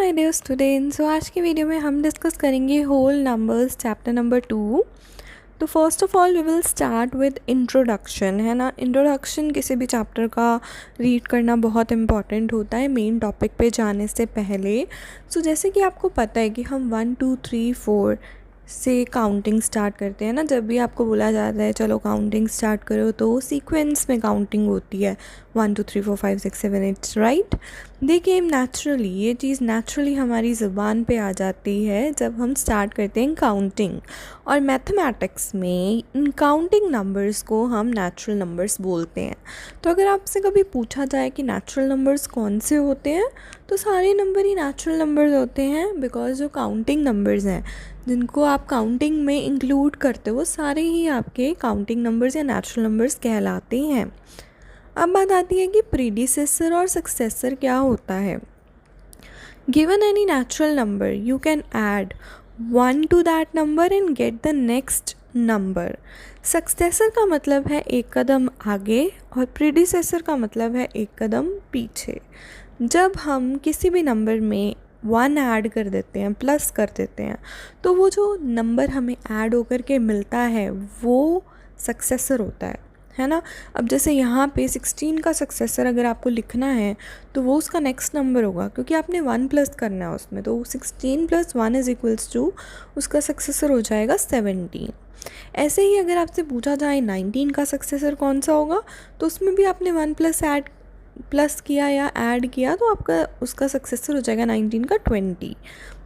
My dear students, सो आज की video में हम डिस्कस करेंगे होल नंबर्स चैप्टर नंबर 2। तो first of all we will start with introduction, है ना। इंट्रोडक्शन किसी भी चैप्टर का रीड करना बहुत इंपॉर्टेंट होता है मेन टॉपिक पे जाने से पहले। सो जैसे कि आपको पता है कि हम 1 2 3 4 से काउंटिंग स्टार्ट करते हैं ना। जब भी आपको बोला जाता है चलो काउंटिंग स्टार्ट करो तो सीक्वेंस में काउंटिंग होती है 1 2 3 4 5 6 7 8, राइट। दे केम नेचुरली, ये चीज़ नेचुरली हमारी ज़ुबान पे आ जाती है जब हम स्टार्ट करते हैं काउंटिंग। और मैथमेटिक्स में इन काउंटिंग नंबर्स को हम नेचुरल नंबर्स बोलते हैं। तो अगर आपसे कभी पूछा जाए कि नेचुरल नंबर्स कौन से होते हैं, तो सारे नंबर ही नेचुरल नंबर्स होते हैं, बिकॉज जो काउंटिंग नंबर्स हैं जिनको आप काउंटिंग में इंक्लूड करते हो वो सारे ही आपके काउंटिंग नंबर्स या नेचुरल नंबर्स कहलाते हैं। अब बात आती है कि प्रीडिसेसर और सक्सेसर क्या होता है। Given any natural number you can add 1 to that number and get the next number. Successor का मतलब है एक कदम आगे और प्रीडिसेसर का मतलब है एक कदम पीछे। जब हम किसी भी नंबर में 1 ऐड कर देते हैं, प्लस कर देते हैं, तो वो जो नंबर हमें ऐड होकर के मिलता है वो सक्सेसर होता है ना। अब जैसे यहाँ पे 16 का सक्सेसर अगर आपको लिखना है तो वो उसका नेक्स्ट नंबर होगा, क्योंकि आपने 1 प्लस करना है उसमें, तो 16 + 1 = उसका सक्सेसर हो जाएगा 17। ऐसे ही अगर आपसे पूछा जाए 19 का सक्सेसर कौन सा होगा, तो उसमें भी आपने 1 प्लस किया या ऐड किया तो आपका उसका सक्सेसर हो जाएगा 19 का 20।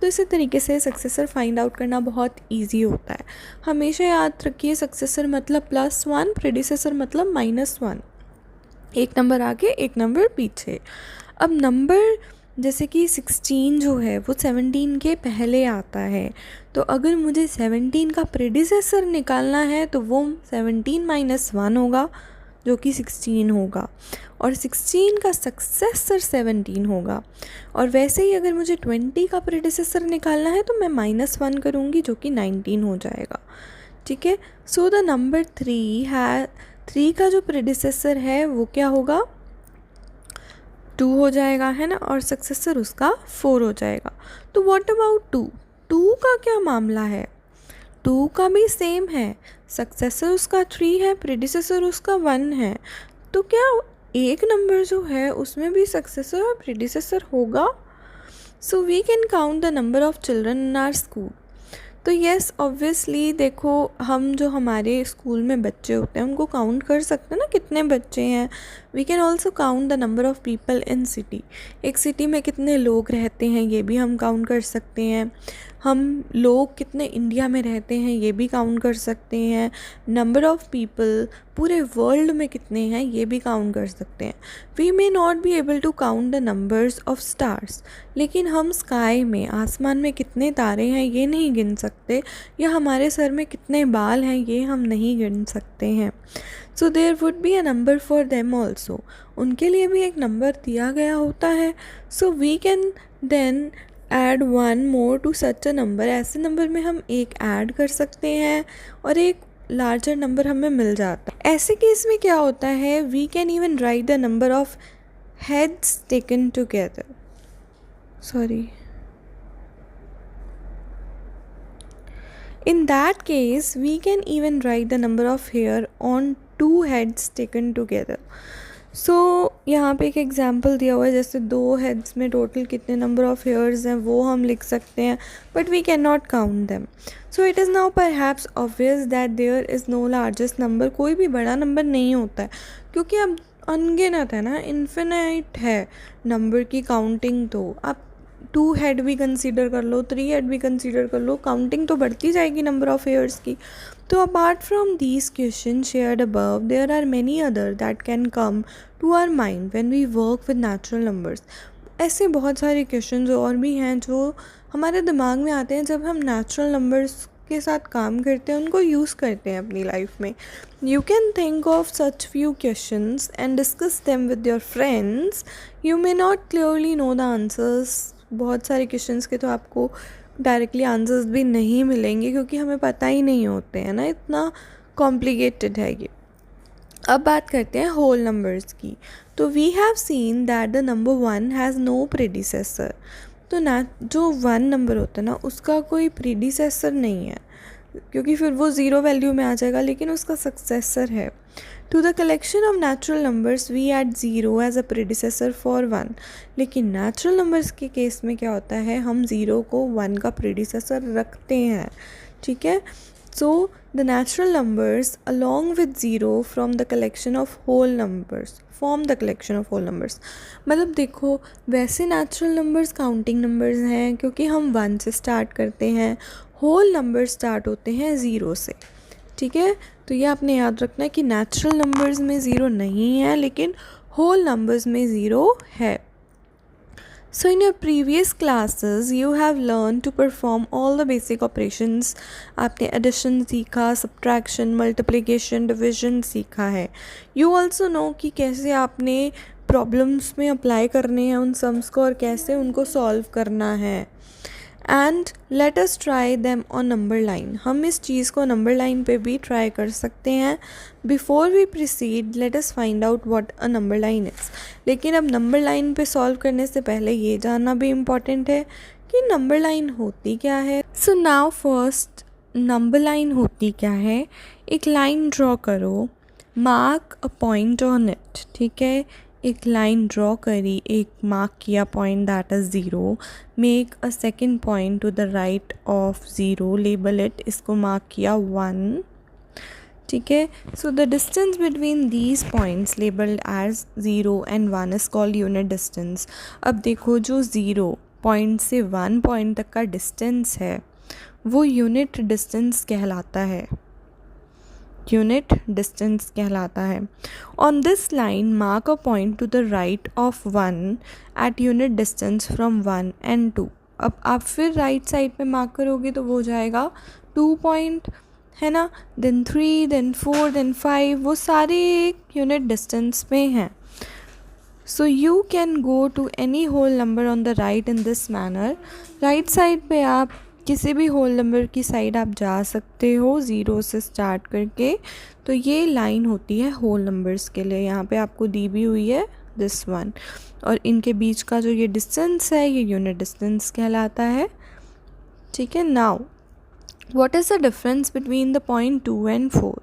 तो इसी तरीके से सक्सेसर फाइंड आउट करना बहुत इजी होता है। हमेशा याद रखिए सक्सेसर मतलब +1, प्रेडिसेसर मतलब -1, एक नंबर आगे एक नंबर पीछे। अब नंबर जैसे कि 16 जो है वो 17 के पहले आता है, तो अगर मुझे 17 का प्रेडिसेसर निकालना है तो वो 17 - 1 होगा जो कि 16 होगा, और 16 का सक्सेसर 17 होगा। और वैसे ही अगर मुझे 20 का प्रेडिसेसर निकालना है तो मैं -1 करूँगी जो कि 19 हो जाएगा, ठीक है। सो द नंबर 3 का जो प्रेडिसेसर है वो क्या होगा, 2 हो जाएगा, है ना, और सक्सेसर उसका 4 हो जाएगा। तो व्हाट अबाउट 2 का क्या मामला है। 2 का भी सेम है, सक्सेसर उसका 3 है, प्रेडिसेसर उसका 1 है। तो क्या एक नंबर जो है उसमें भी सक्सेसर और प्रेडिसेसर होगा। So we can count the number of children in our school. तो येस ऑब्वियसली देखो, हम जो हमारे स्कूल में बच्चे होते हैं उनको काउंट कर सकते हैं ना, कितने बच्चे हैं। We can also count the number of people in city, एक सिटी में कितने लोग रहते हैं ये भी हम काउंट कर सकते हैं। हम लोग कितने इंडिया में रहते हैं ये भी काउंट कर सकते हैं। नंबर ऑफ़ पीपल पूरे वर्ल्ड में कितने हैं ये भी काउंट कर सकते हैं। We may not be able to count the numbers of stars, लेकिन हम स्काई में, आसमान में कितने तारे हैं ये नहीं गिन सकते, या हमारे सर में कितने बाल हैं ये हम नहीं गिन सकते हैं। So there would be a number for them also, उनके लिए भी एक नंबर दिया गया होता है। So we can then add 1 more to such a number, ऐसे नंबर में हम एक ऐड कर सकते हैं और एक लार्जर नंबर हमें मिल जाता है। ऐसे केस में क्या होता है, we can even write the number of heads taken together, in that case we can even write the number of hair on 2 heads taken together. सो यहाँ पे एक एग्जाम्पल दिया हुआ है, जैसे 2 हेड्स में टोटल कितने नंबर ऑफ़ हेयर्स हैं वो हम लिख सकते हैं, but we can not count them. So it is now perhaps obvious that there is no largest number, कोई भी बड़ा नंबर नहीं होता है, क्योंकि अब अनगिनत है ना, इन्फिनाइट है नंबर की काउंटिंग। तो आप 2 हेड भी कंसीडर कर लो, 3 हेड भी कंसीडर कर लो, काउंटिंग तो बढ़ती जाएगी नंबर ऑफ़ हेयर्स की। तो apart from these question shared above, there are many other that can come to our mind when we work with natural numbers. ऐसे बहुत सारे क्वेश्चन और भी हैं जो हमारे दिमाग में आते हैं जब हम नेचुरल नंबर्स के साथ काम करते हैं, उनको यूज़ करते हैं अपनी लाइफ में। You can think of such few questions and discuss them with your friends. You may not clearly know the answers, बहुत सारे क्वेश्चंस के तो आपको डायरेक्टली आंसर्स भी नहीं मिलेंगे क्योंकि हमें पता ही नहीं होते हैं ना, इतना कॉम्प्लिकेटेड है ये। अब बात करते हैं होल नंबर्स की। तो we have seen that the number 1 has no predecessor, तो जो 1 नंबर होता है ना उसका कोई प्रीडिसेसर नहीं है, क्योंकि फिर वो 0 वैल्यू में आ जाएगा, लेकिन उसका सक्सेसर है। To the collection of natural numbers we add 0 as a predecessor for 1। लेकिन नेचुरल नंबर्स के केस में क्या होता है, हम 0 को 1 का प्रीडिसेसर रखते हैं, ठीक है। So the natural numbers along with 0 from the collection of whole numbers form the collection of whole numbers. मतलब देखो, वैसे नेचुरल नंबर्स काउंटिंग नंबर्स हैं क्योंकि हम 1 से स्टार्ट करते हैं, होल नंबर स्टार्ट होते हैं 0 से, ठीक है। तो ये आपने याद रखना है कि नेचुरल नंबर्स में 0 नहीं है, लेकिन होल नंबर्स में 0 है। So in your previous classes you have learned to perform all the basic operations। आपने addition सीखा, subtraction, multiplication, division सीखा है। You also know कि कैसे आपने प्रॉब्लम्स में अप्लाई करने हैं उन सम्स को और कैसे उनको सॉल्व करना है। And let us try them on number line. हम इस चीज़ को नंबर लाइन पे भी ट्राई कर सकते हैं। Before we proceed let us find out what a number line is. लेकिन अब नंबर लाइन पे सॉल्व करने से पहले ये जानना भी इम्पॉर्टेंट है कि नंबर लाइन होती क्या है। So now first, number line होती क्या है। एक लाइन ड्रॉ करो, mark a point on it, ठीक है। एक लाइन ड्रॉ करी, एक मार्क किया point that is 0, make a second point to the right of 0, label it, इसको मार्क किया 1, ठीक है। So the distance between these points labelled as 0 and 1 is called unit distance. अब देखो, जो 0 पॉइंट से 1 पॉइंट तक का डिस्टेंस है वो यूनिट डिस्टेंस कहलाता है, यूनिट डिस्टेंस कहलाता है। On this line mark a point to the right of 1 at unit distance from 1 and 2। अब आप फिर राइट साइड पे मार्क करोगे तो वो हो जाएगा 2 पॉइंट, है ना, देन 3, देन 4, देन 5, वो सारे एक यूनिट डिस्टेंस पे हैं। So you can go to any whole number on the right in this manner. Right side पे आप किसी भी होल नंबर की साइड आप जा सकते हो 0 से स्टार्ट करके। तो ये लाइन होती है होल नंबर्स के लिए, यहाँ पे आपको दी भी हुई है दिस वन, और इनके बीच का जो ये डिस्टेंस है ये यूनिट डिस्टेंस कहलाता है, ठीक है। Now what is the difference between the point 2 and 4।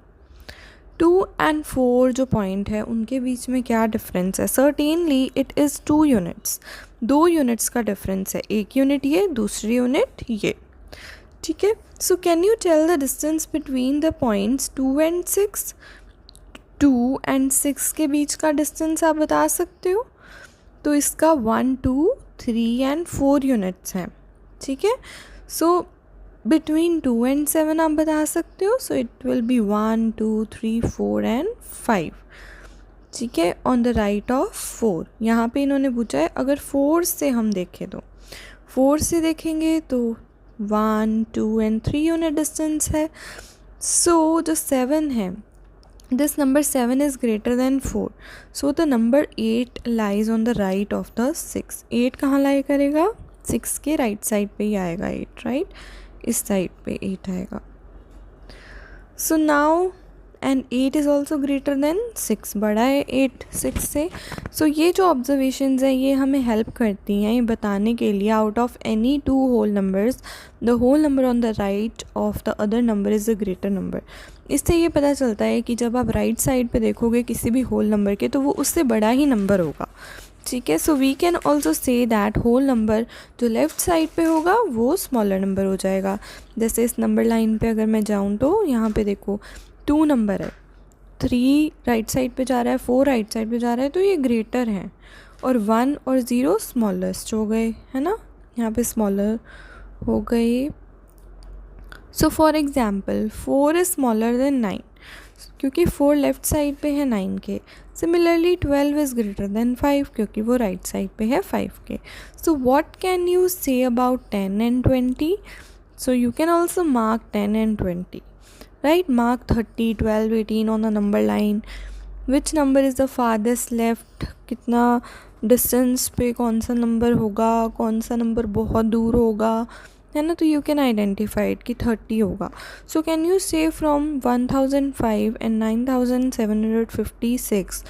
2 and 4 जो पॉइंट है उनके बीच में क्या डिफरेंस है। Certainly it is 2 units, 2 units का डिफरेंस है, एक यूनिट ये, दूसरी यूनिट ये, ठीक है। So can you tell the distance between the points 2 and 6। 2 and 6 के बीच का डिस्टेंस आप बता सकते हो, तो इसका 1, 2, 3 and 4 यूनिट्स हैं, ठीक है। सो बिटवीन 2 and 7 आप बता सकते हो, so it will be 1, 2, 3, 4 and 5, ठीक है, ऑन द राइट ऑफ 4। यहाँ पे इन्होंने पूछा है अगर 4 से हम देखें तो 4 से देखेंगे तो 1, 2 and 3 यूनिट डिस्टेंस है। सो जो 7 है, this number 7 is greater than 4, so the number 8 lies on the right of the 6। 8 कहाँ लाई करेगा, 6 के राइट साइड पे ही आएगा 8, राइट, इस साइड पे 8 आएगा। So now and 8 is also greater than 6, बड़ा है 8 6 से। सो ये जो ऑब्जर्वेशंस हैं ये हमें हेल्प करती हैं ये बताने के लिए out of any 2 whole numbers the whole number on the right of the other number is a greater number. इससे ये पता चलता है कि जब आप राइट साइड पे देखोगे किसी भी होल नंबर के तो वो उससे बड़ा ही नंबर होगा, ठीक है। So we can also say that whole number जो लेफ़्ट साइड पे होगा वो स्मॉलर नंबर हो जाएगा। जैसे इस नंबर लाइन पे अगर मैं जाऊँ तो यहाँ पे देखो 2 नंबर है, 3 राइट साइड पे जा रहा है, 4 राइट साइड पे जा रहा है, तो ये ग्रेटर हैं, और 1 और 0 स्मॉलेस्ट हो गए, है ना, यहाँ पे स्मॉलर हो गए। So for example 4 is smaller than 9, क्योंकि 4 लेफ़्ट साइड पे है 9 के। सिमिलरली 12 इज़ ग्रेटर देन 5, क्योंकि वो राइट साइड पे है 5 के। So what can you say about 10 and 20। So you can also mark 10 and 20, right, mark 30, 12, 18 on the number line. Which number is the farthest left, कितना distance पे कौन सा number होगा, कौन सा नंबर बहुत दूर होगा, है ना, तो यू कैन आइडेंटिफाई इट कि 30 होगा। सो कैन यू से फ्रॉम 1005 and 9756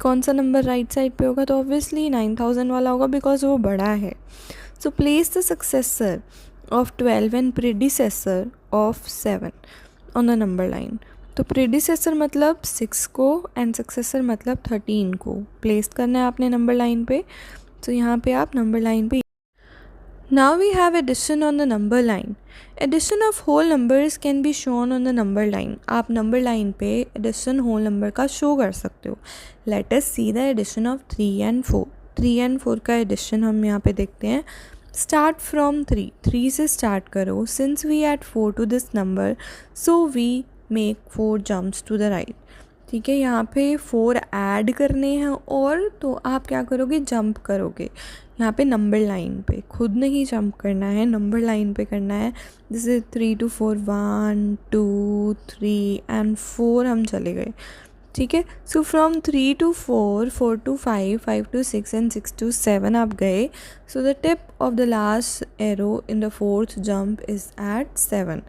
कौन सा नंबर राइट साइड पे होगा, तो ऑब्वियसली 9000 वाला होगा बिकॉज वो बड़ा है। So place the successor of 12 and predecessor of 7 on the number line. तो predecessor मतलब 6 को and successor मतलब 13 को प्लेस करना है आपने नंबर लाइन पे. तो यहाँ पे आप नंबर लाइन पे. Now we have addition on the number line. Addition of whole numbers can be shown on the number line. आप नंबर लाइन पे addition whole number का शो कर सकते हो. Let us see the addition of 3 and 4. 3 and 4 का addition हम यहाँ पे देखते हैं. Start from 3. 3 से start करो. Since we add 4 to this number, so we make 4 jumps to the right. ठीक है, यहाँ पे 4 ऐड करने हैं और तो आप क्या करोगे, जंप करोगे यहाँ पे नंबर लाइन पे. खुद नहीं जंप करना है, नंबर लाइन पे करना है. जैसे 3 to 4 1 2 3 and 4 हम चले गए. ठीक है, so from 3 to 4 4 to 5 5 to 6 and 6 to 7 आप गए. So the tip of the last arrow in the fourth jump is at 7.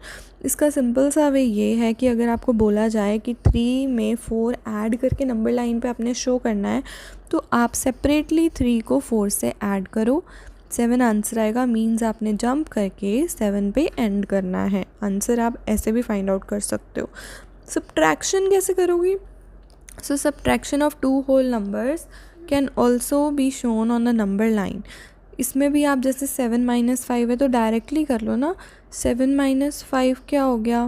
इसका सिंपल सा वे ये है कि अगर आपको बोला जाए कि 3 में 4 ऐड करके नंबर लाइन पे आपने शो करना है, तो आप सेपरेटली 3 को 4 से ऐड करो. 7 आंसर आएगा. मीन्स आपने जंप करके 7 पे एंड करना है. आंसर आप ऐसे भी फाइंड आउट कर सकते हो. सब्ट्रैक्शन कैसे करोगी? So subtraction of two whole numbers can also be shown on the number line. इसमें भी आप जैसे 7 - 5 है तो डायरेक्टली कर लो ना. 7 - 5 क्या हो गया?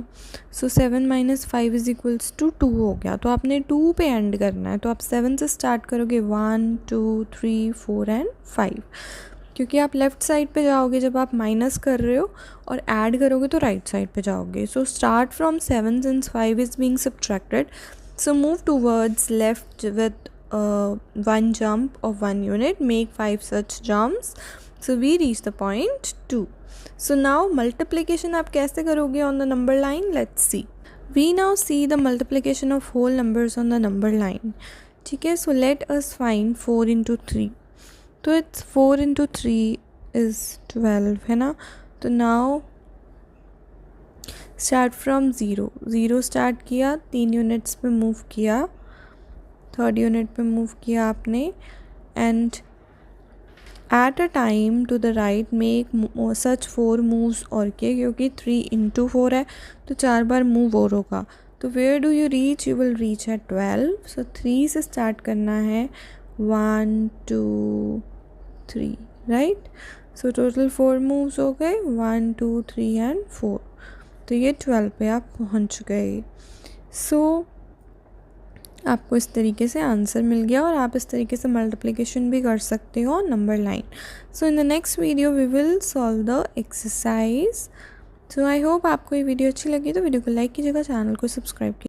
सो 7 - 5 इज इक्वल्स टू 2 हो गया. तो आपने 2 पे एंड करना है. तो आप 7 से स्टार्ट करोगे. 1 2 3 4 and 5. क्योंकि आप लेफ़्ट साइड पे जाओगे जब आप माइनस कर रहे हो, और ऐड करोगे तो राइट साइड पे जाओगे. So start from 7 since 5 is being subtracted. So move towards left with one jump of 1 unit. Make 5 such jumps. So we reach the point 2. So now multiplication आप कैसे करोगे on the number line? Let's see. We now see the multiplication of whole numbers on the number line. ठीक है, so let us find 4 into 3. तो it's 4 into 3 is 12 है ना. तो now start from zero start किया, 3 units पे move किया, 3rd unit पे मूव किया आपने. And at a time to the right make such 4 moves और के, क्योंकि 3 into 4 है तो 4 बार मूव और होगा. तो where do you reach? You will reach at 12. So 3 से स्टार्ट करना है. 1 2 3 राइट. सो टोटल 4 मूव्स हो गए. 1 2 3 and 4. तो ये 12 पे आप पहुंच गए. सो आपको इस तरीके से आंसर मिल गया, और आप इस तरीके से मल्टीप्लिकेशन भी कर सकते हो number line. So in the next video we will solve the exercise. So I hope आपको ये वीडियो अच्छी लगी. तो वीडियो को लाइक कीजिएगा, चैनल को सब्सक्राइब कीजिएगा.